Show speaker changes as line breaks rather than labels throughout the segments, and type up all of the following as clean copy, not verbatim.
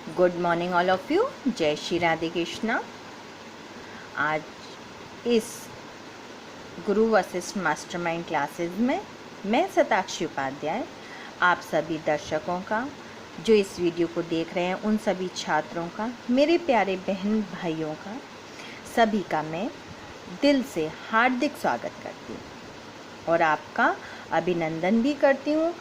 Good morning all of you. जय श्री राधे कृष्णा। आज इस गुरु वशिष्ठ मास्टरमाइंड क्लासेस में मैं शताक्षी उपाध्याय आप सभी दर्शकों का, जो इस वीडियो को देख रहे हैं, उन सभी छात्रों का, मेरे प्यारे बहन भाइयों का, सभी का मैं दिल से हार्दिक स्वागत करती हूँ और आपका अभिनंदन भी करती हूँ।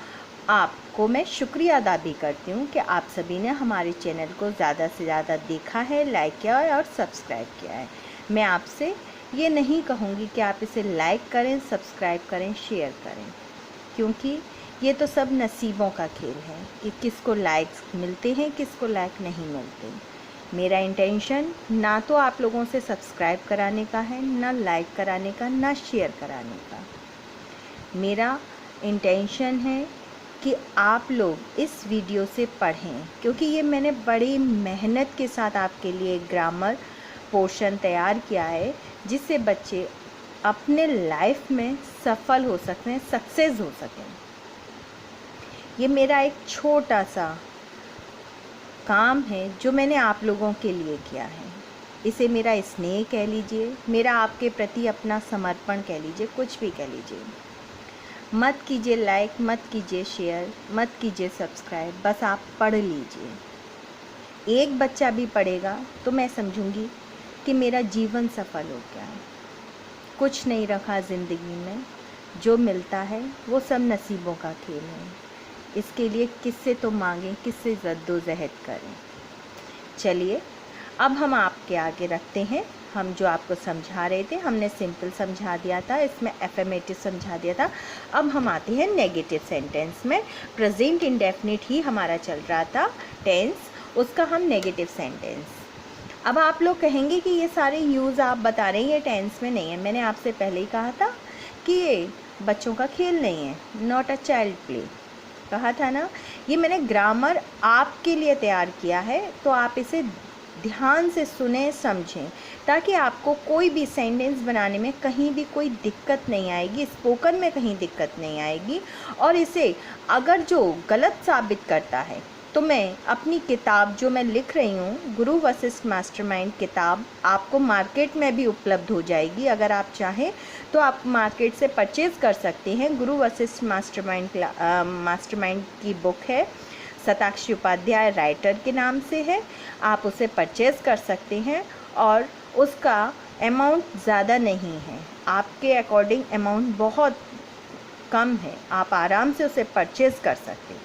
आपको मैं शुक्रिया अदा भी करती हूँ कि आप सभी ने हमारे चैनल को ज़्यादा से ज़्यादा देखा है, लाइक किया है और सब्सक्राइब किया है। मैं आपसे ये नहीं कहूँगी कि आप इसे लाइक करें, सब्सक्राइब करें, शेयर करें, क्योंकि ये तो सब नसीबों का खेल है कि किसको लाइक्स मिलते हैं, किसको लाइक नहीं मिलते। मेरा इंटेंशन ना तो आप लोगों से सब्सक्राइब कराने का है, ना लाइक कराने का, ना शेयर कराने का। मेरा इंटेंशन है कि आप लोग इस वीडियो से पढ़ें, क्योंकि ये मैंने बड़ी मेहनत के साथ आपके लिए ग्रामर पोर्शन तैयार किया है, जिससे बच्चे अपने लाइफ में सफल हो सकते हैं, सक्सेस हो सकें। ये मेरा एक छोटा सा काम है जो मैंने आप लोगों के लिए किया है। इसे मेरा स्नेह कह लीजिए, मेरा आपके प्रति अपना समर्पण कह लीजिए, कुछ भी कह लीजिए। मत कीजिए लाइक, मत कीजिए शेयर, मत कीजिए सब्सक्राइब, बस आप पढ़ लीजिए। एक बच्चा भी पढ़ेगा तो मैं समझूंगी कि मेरा जीवन सफल हो गया है। कुछ नहीं रखा ज़िंदगी में, जो मिलता है वो सब नसीबों का खेल है। इसके लिए किससे तो मांगें, किससे जद्दोजहद करें। चलिए अब हम आपके आगे रखते हैं। हम जो आपको समझा रहे थे, हमने सिंपल समझा दिया था, इसमें एफर्मेटिव समझा दिया था। अब हम आते हैं नेगेटिव सेंटेंस में। प्रेजेंट इंडेफिनिट ही हमारा चल रहा था टेंस, उसका हम नेगेटिव सेंटेंस। अब आप लोग कहेंगे कि ये सारे यूज़ आप बता रहे हैं, ये टेंस में नहीं है। मैंने आपसे पहले ही कहा था कि ये बच्चों का खेल नहीं है, नॉट अ चाइल्ड प्ले, कहा था ना। ये मैंने ग्रामर आपके लिए तैयार किया है, तो आप इसे ध्यान से सुने, समझें, ताकि आपको कोई भी सेंटेंस बनाने में कहीं भी कोई दिक्कत नहीं आएगी, स्पोकन में कहीं दिक्कत नहीं आएगी। और इसे अगर जो गलत साबित करता है तो मैं अपनी किताब जो मैं लिख रही हूँ, गुरु वशिष्ठ मास्टरमाइंड किताब, आपको मार्केट में भी उपलब्ध हो जाएगी। अगर आप चाहें तो आप मार्केट से परचेज़ कर सकते हैं। गुरु वशिष्ठ मास्टरमाइंड की बुक है, शताक्षी उपाध्याय राइटर के नाम से है। आप उसे परचेज़ कर सकते हैं और उसका अमाउंट ज़्यादा नहीं है, आपके अकॉर्डिंग अमाउंट बहुत कम है, आप आराम से उसे परचेज़ कर सकते हैं।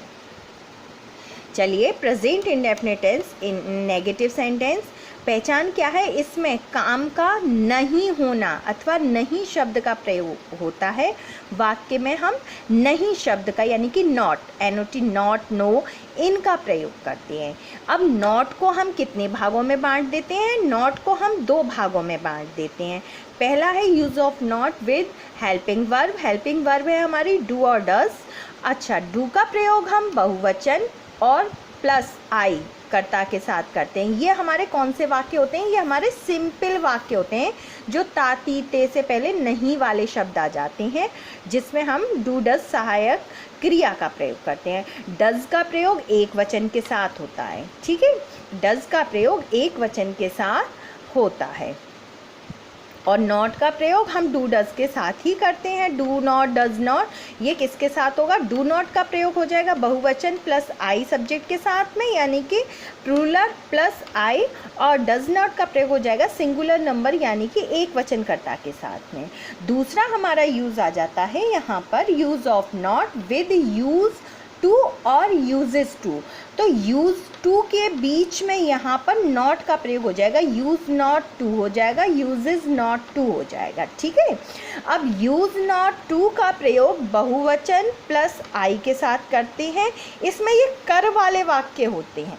चलिए, प्रेजेंट इंडेफिनिट टेंस इन नेगेटिव सेंटेंस पहचान क्या है? इसमें काम का नहीं होना अथवा नहीं शब्द का प्रयोग होता है। वाक्य में हम नहीं शब्द का, यानी कि नॉट, NOT, नॉट, नो, इनका प्रयोग करते हैं। अब नॉट को हम कितने भागों में बांट देते हैं? नॉट को हम 2 भागों में बांट देते हैं। पहला है use of not with helping verb. Helping verb है हमारी डू और डज। अच्छा, डू का प्रयोग हम बहुवचन और प्लस आई कर्ता के साथ करते हैं। ये हमारे कौन से वाक्य होते हैं? ये हमारे सिंपल वाक्य होते हैं, जो ता, ती, ते से पहले नहीं वाले शब्द आ जाते हैं, जिसमें हम डू डज सहायक क्रिया का प्रयोग करते हैं। डज का प्रयोग एक वचन के साथ होता है, ठीक है। डज का प्रयोग एक वचन के साथ होता है और नॉट का प्रयोग हम डू डज के साथ ही करते हैं। डू नॉट, डज नॉट, ये किसके साथ होगा? डू नॉट का प्रयोग हो जाएगा बहुवचन प्लस आई सब्जेक्ट के साथ में, यानी कि प्लूरल प्लस आई, और डज नॉट का प्रयोग हो जाएगा सिंगुलर नंबर, यानी कि एक वचन कर्ता के साथ में। दूसरा हमारा यूज आ जाता है यहाँ पर use of not with use to और यूजेस टू। तो यूज टू के बीच में यहाँ पर नॉट का प्रयोग हो जाएगा, यूज नॉट टू हो जाएगा, यूजेस नॉट टू हो जाएगा, ठीक है। अब यूज नॉट टू का प्रयोग बहुवचन प्लस आई के साथ करते हैं। इसमें ये कर वाले वाक्य होते हैं।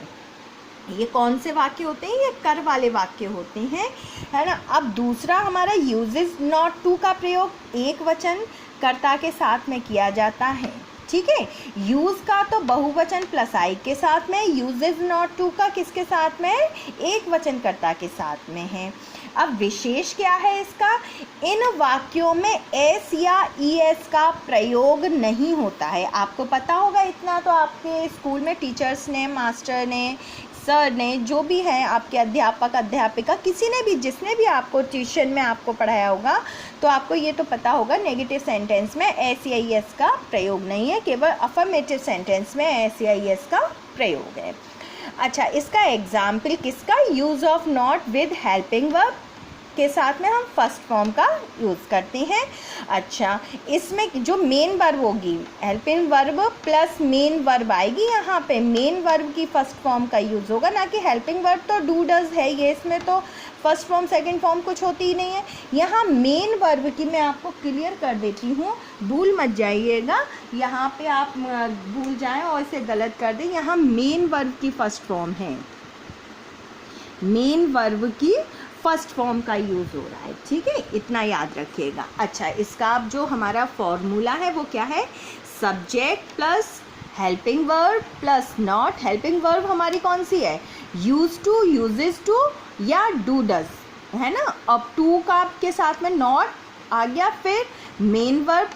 ये कौन से वाक्य होते हैं? ये कर वाले वाक्य होते हैं, है ना। अब दूसरा हमारा यूजेस नॉट टू का प्रयोग एक वचन कर्ता के साथ में किया जाता है, ठीक है। यूज का तो बहुवचन प्लस आई के साथ में, यूजेस नॉट टू का किसके साथ में? एक वचन कर्ता के साथ में है। अब विशेष क्या है इसका? इन वाक्यों में एस या ईएस का प्रयोग नहीं होता है। आपको पता होगा, इतना तो आपके स्कूल में टीचर्स ने, मास्टर ने सर ने, जो भी है आपके अध्यापक अध्यापिका, किसी ने भी, जिसने भी आपको ट्यूशन में आपको पढ़ाया होगा, तो आपको ये तो पता होगा नेगेटिव सेंटेंस में SEIS का प्रयोग नहीं है, केवल अफर्मेटिव सेंटेंस में SEIS का प्रयोग है। अच्छा, इसका एग्जाम्पल किसका? Use of not with helping verb के साथ में हम फर्स्ट फॉर्म का यूज़ करते हैं। अच्छा, इसमें जो मेन वर्ब होगी, helping verb plus main verb आएगी, यहाँ पे मेन वर्ब की फर्स्ट फॉर्म का यूज़ होगा, ना कि हेल्पिंग वर्ब तो डू डज है ये, इसमें तो फर्स्ट फॉर्म सेकंड फॉर्म कुछ होती ही नहीं है। यहाँ मेन वर्ब की मैं आपको क्लियर कर देती हूँ, भूल मत जाइएगा, यहाँ पे आप भूल जाएं और इसे गलत कर दें। यहाँ मेन वर्ब की फर्स्ट फॉर्म है, मेन वर्ब की फर्स्ट फॉर्म का यूज़ हो रहा है, ठीक है, इतना याद रखिएगा। अच्छा, इसका अब जो हमारा फॉर्मूला है वो क्या है? Subject plus helping verb plus not. Helping verb हमारी कौन सी है? यूज टू, यूजेस टू या डू डज, है ना। अब टू का के साथ में नॉट आ गया, फिर main verb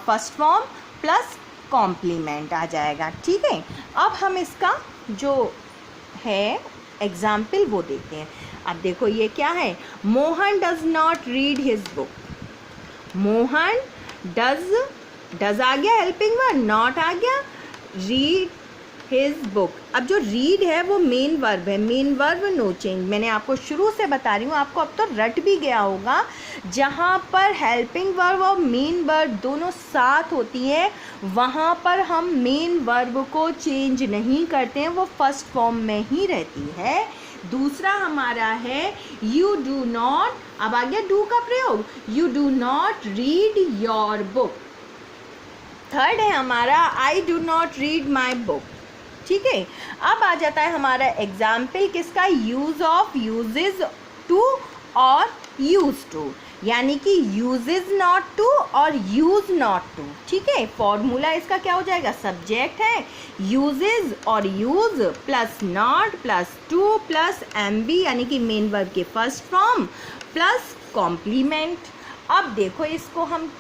first form plus complement आ जाएगा, ठीक है। अब हम इसका जो है एग्जाम्पल वो देखते हैं। अब देखो ये क्या है? Mohan does not read his book. Mohan does आ गया हेल्पिंग वर्ब, नॉट आ गया, रीड हिज बुक। अब जो रीड है वो मेन वर्ब है, मेन वर्ब नो चेंज। मैंने आपको शुरू से बता रही हूँ, आपको अब तो रट भी गया होगा, जहाँ पर हेल्पिंग वर्ब और मेन वर्ब दोनों साथ होती हैं वहाँ पर हम मेन वर्ब को चेंज नहीं करते हैं, वो फर्स्ट फॉर्म में ही रहती है। दूसरा हमारा है यू डू नॉट, अब आ गया डू का प्रयोग, you do not read your book. Third है हमारा आई do not read my book, ठीक है। अब आ जाता है हमारा एग्जाम्पल किसका? यूज ऑफ, यूजेज टू और यूज टू, यानी कि यूजेज नॉट टू और यूज नॉट टू, ठीक है। फॉर्मूला इसका क्या हो जाएगा? सब्जेक्ट है यूजेज और use plus not plus two plus MV, यानी कि मेन वर्ब के फर्स्ट फॉर्म प्लस कॉम्प्लीमेंट। अब देखो इसको हम,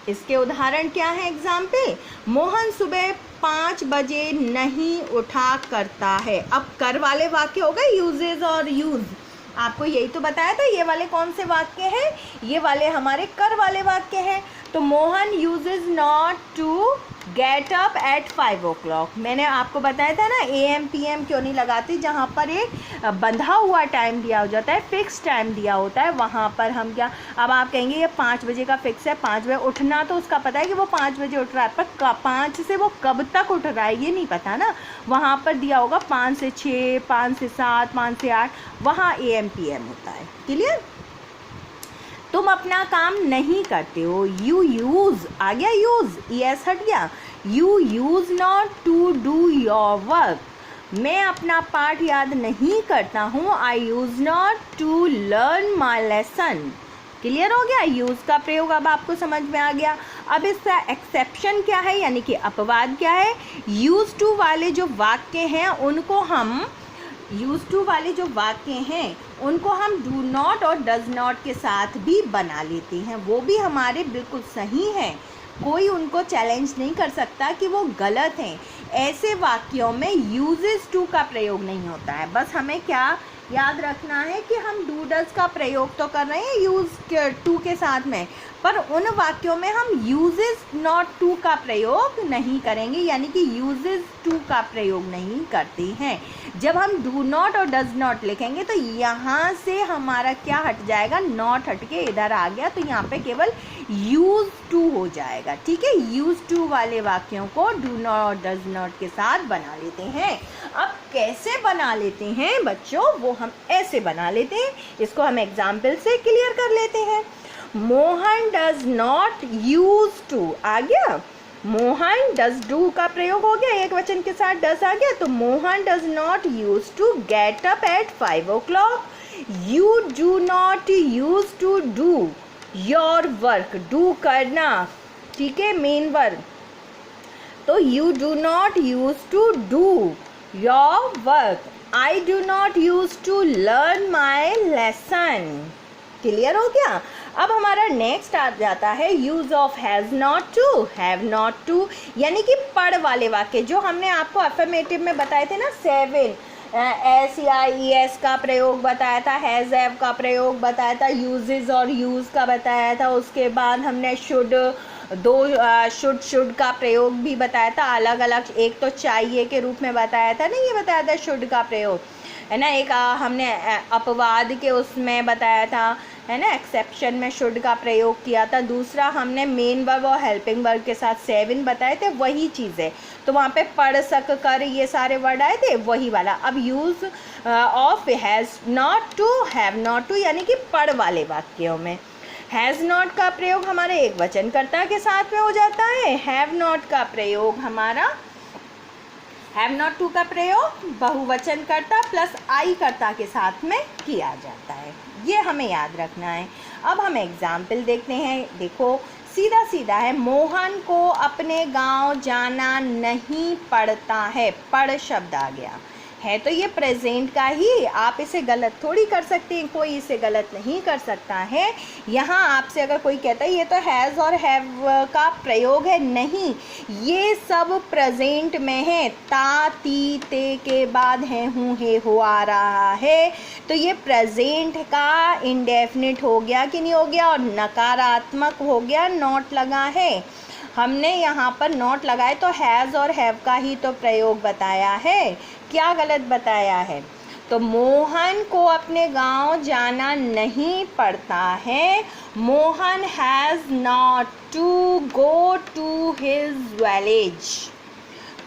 इसके उदाहरण क्या है? एग्जाम्पल, मोहन सुबह 5 बजे नहीं उठा करता है। अब कर वाले वाक्य हो गए यूजेज और यूज, आपको यही तो बताया था। ये वाले कौन से वाक्य हैं? ये वाले हमारे कर वाले वाक्य हैं। तो Mohan uses not to get up at 5 o'clock। मैंने आपको बताया था ना AM PM क्यों नहीं लगाती, जहाँ पर एक बंधा हुआ टाइम दिया हो जाता है, फिक्स टाइम दिया होता है, वहाँ पर हम क्या, अब आप कहेंगे ये 5 बजे का फिक्स है, 5 बजे उठना, तो उसका पता है कि वो 5 बजे उठ रहा है, पर 5 से वो कब तक उठ रहा है ये नहीं पता ना। वहाँ पर दिया होगा 5 से 6, 5 से 7, 5 से 8, वहाँ AM PM होता है। क्लियर? तुम अपना काम नहीं करते हो, यू यूज़ आ गया, यूज़ ES हट गया, you use not to do your work. मैं अपना पाठ याद नहीं करता हूँ, I use not to learn my lesson. Clear हो गया? यूज़ का प्रयोग अब आपको समझ में आ गया। अब इसका एक्सेप्शन क्या है, यानी कि अपवाद क्या है? यूज़ टू वाले जो वाक्य हैं उनको हम, यूज़ टू वाले जो वाक्य हैं उनको हम डू नॉट और डज नॉट के साथ भी बना लेते हैं, वो भी हमारे बिल्कुल सही हैं, कोई उनको चैलेंज नहीं कर सकता कि वो गलत हैं। ऐसे वाक्यों में यूजेस टू का प्रयोग नहीं होता है। बस हमें क्या याद रखना है कि हम डू डज का प्रयोग तो कर रहे हैं यूज़ टू के साथ में, पर उन वाक्यों में हम यूजेस नॉट टू का प्रयोग नहीं करेंगे, यानी कि यूजेस टू का प्रयोग नहीं करते हैं। जब हम डू नॉट और डज नॉट लिखेंगे तो यहाँ से हमारा क्या हट जाएगा? नॉट हट के इधर आ गया, तो यहाँ पे केवल यूज टू हो जाएगा, ठीक है। यूज टू वाले वाक्यों को डू नॉट डज नॉट के साथ बना लेते हैं। अब कैसे बना लेते हैं बच्चों? वो हम ऐसे बना लेते हैं, इसको हम एग्जाम्पल से क्लियर कर लेते हैं। Mohan does not use to आ गया, मोहन डज डू का प्रयोग हो गया, एक वचन के साथ डज आ गया, तो Mohan does not use to get up at 5 o'clock। You do not use to do your work, do करना, ठीक है, मेन वर्ब। तो you do not use to do your work. I do not use to learn my lesson. Clear हो गया? अब हमारा next आ जाता है use of has not to, have not to, यानी कि पढ़ वाले वाक्य जो हमने आपको अफर्मेटिव में बताए थे ना 7, एस या ई एस का प्रयोग बताया था, हैज़ हैव का प्रयोग बताया था, यूजेस और यूज़ का बताया था, उसके बाद हमने शुड, दो शुड का प्रयोग भी बताया था अलग अलग, एक तो चाहिए के रूप में बताया था ना, ये बताया था शुड का प्रयोग, है ना, एक हमने अपवाद के उसमें बताया था, है ना, एक्सेप्शन में शुड का प्रयोग किया था, दूसरा हमने मेन वर्ब और हेल्पिंग वर्ब के साथ 7 बताए थे, वही चीज़ है, तो वहाँ पे पढ़ सक कर ये सारे वर्ड आए थे, वही वाला। अब use of has not to, have not to, यानी कि पढ़ वाले वाक्यों में हैज़ नॉट का प्रयोग हमारे एक वचनकर्ता के साथ में हो जाता है, हैव नॉट का प्रयोग हमारा, हैव नॉट टू का प्रयोग बहुवचनकर्ता प्लस आई कर्ता के साथ में किया जाता है, ये हमें याद रखना है। अब हम एग्जाम्पल देखते हैं, देखो सीधा सीधा है, मोहन को अपने गांव जाना नहीं पड़ता है, पढ़ शब्द आ गया है, तो ये प्रेजेंट का ही, आप इसे गलत थोड़ी कर सकते हैं, कोई इसे गलत नहीं कर सकता है। यहाँ आपसे अगर कोई कहता है ये तो हैज़ और हैव का प्रयोग है, नहीं, ये सब प्रेजेंट में है, ता ती ते के बाद है, हूँ है, हो आ रहा है, तो ये प्रेजेंट का इंडेफिनिट हो गया कि नहीं हो गया, और नकारात्मक हो गया, नॉट लगा है, हमने यहाँ पर नॉट लगाए तो हैज़ और हैव का ही तो प्रयोग बताया है, क्या गलत बताया है, तो मोहन को अपने गांव जाना नहीं पड़ता है, Mohan has not to go to his village,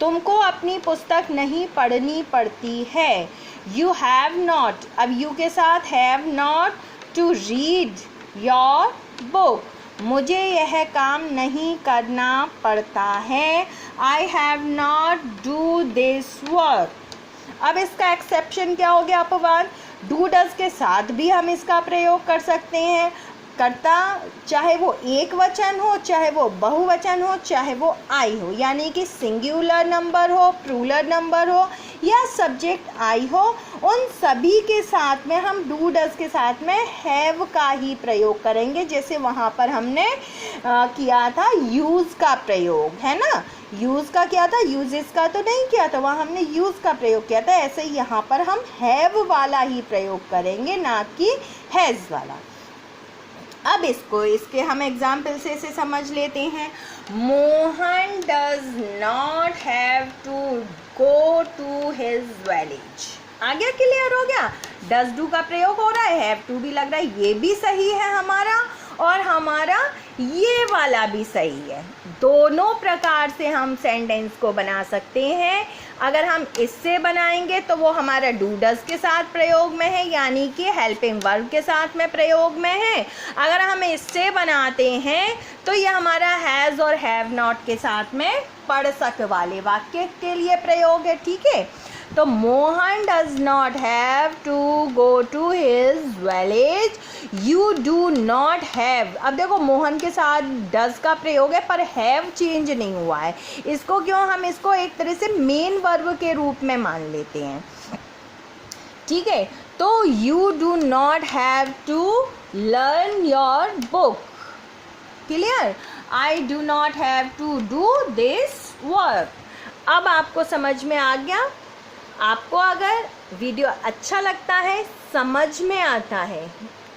तुमको अपनी पुस्तक नहीं पढ़नी पड़ती है, यू हैव नॉट, अब यू के साथ have not to read your book, मुझे यह काम नहीं करना पड़ता है, I have not do this work. अब इसका एक्सेप्शन क्या हो गया, अपवाद, डू डज के साथ भी हम इसका प्रयोग कर सकते हैं, कर्ता चाहे वो एक वचन हो, चाहे वो बहुवचन हो, चाहे वो आई हो, यानी कि सिंगुलर नंबर हो, प्लूरल नंबर हो या सब्जेक्ट आई हो, उन सभी के साथ में हम डू डज के साथ में हैव का ही प्रयोग करेंगे, जैसे वहाँ पर हमने किया था यूज़ का प्रयोग, है ना, यूज़ का किया था, यूजेस का तो नहीं किया था, वहाँ हमने यूज़ का प्रयोग किया था, ऐसे ही यहाँ पर हम हैव वाला ही प्रयोग करेंगे, ना कि हैज़ वाला। अब इसके हम एग्जाम्पल से इसे समझ लेते हैं, Mohan does not have to go to his village, आ गया, क्लियर हो गया, डज डू का प्रयोग हो रहा है, हैव टू भी लग रहा है, ये भी सही है हमारा, और हमारा ये वाला भी सही है, दोनों प्रकार से हम सेंटेंस को बना सकते हैं। अगर हम इससे बनाएंगे तो वो हमारा डू डज के साथ प्रयोग में है, यानी कि हेल्पिंग वर्ब के साथ में प्रयोग में है, अगर हम इससे बनाते हैं तो ये हमारा हैज़ और हैव नॉट के साथ में पढ़ सक वाले वाक्य के लिए प्रयोग है, ठीक है, तो Mohan does not have to go to his village, you do not have, अब देखो मोहन के साथ डज का प्रयोग है पर हैव चेंज नहीं हुआ है, इसको क्यों, हम इसको एक तरह से मेन वर्ब के रूप में मान लेते हैं, ठीक है, तो you do not have to learn your book, clear, I do not have to do this work. अब आपको समझ में आ गया, आपको अगर वीडियो अच्छा लगता है, समझ में आता है,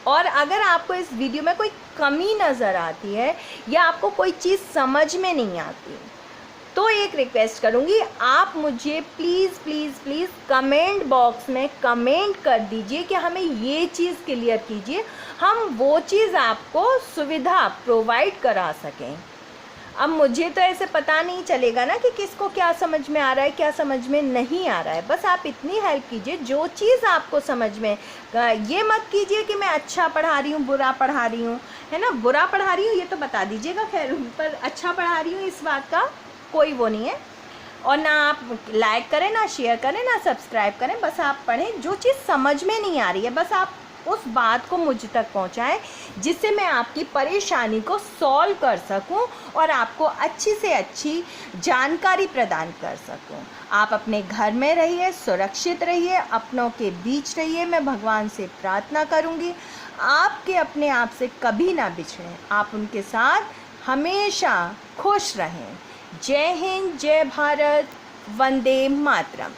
और अगर आपको इस वीडियो में कोई कमी नज़र आती है या आपको कोई चीज़ समझ में नहीं आती, तो एक रिक्वेस्ट करूँगी, आप मुझे please please please comment box में कमेंट कर दीजिए कि हमें ये चीज़ क्लियर कीजिए, हम वो चीज़ आपको सुविधा प्रोवाइड करा सकें। अब मुझे तो ऐसे पता नहीं चलेगा ना कि किसको क्या समझ में आ रहा है, क्या समझ में नहीं आ रहा है, बस आप इतनी हेल्प कीजिए, जो चीज़ आपको समझ में, ये मत कीजिए कि मैं अच्छा पढ़ा रही हूँ, बुरा पढ़ा रही हूँ, है ना, बुरा पढ़ा रही हूँ ये तो बता दीजिएगा, खैर, पर अच्छा पढ़ा रही हूँ इस बात का कोई वो नहीं है, और ना आप लाइक करें, ना शेयर करें, ना सब्सक्राइब करें, बस आप पढ़ें, जो चीज़ समझ में नहीं आ रही है बस आप उस बात को मुझ तक पहुंचाएं जिससे मैं आपकी परेशानी को सॉल्व कर सकूं और आपको अच्छी से अच्छी जानकारी प्रदान कर सकूं। आप अपने घर में रहिए, सुरक्षित रहिए, अपनों के बीच रहिए। मैं भगवान से प्रार्थना करूंगी आपके अपने आप से कभी ना बिछड़ें, आप उनके साथ हमेशा खुश रहें। जय हिंद, जय भारत, वंदे मातरम।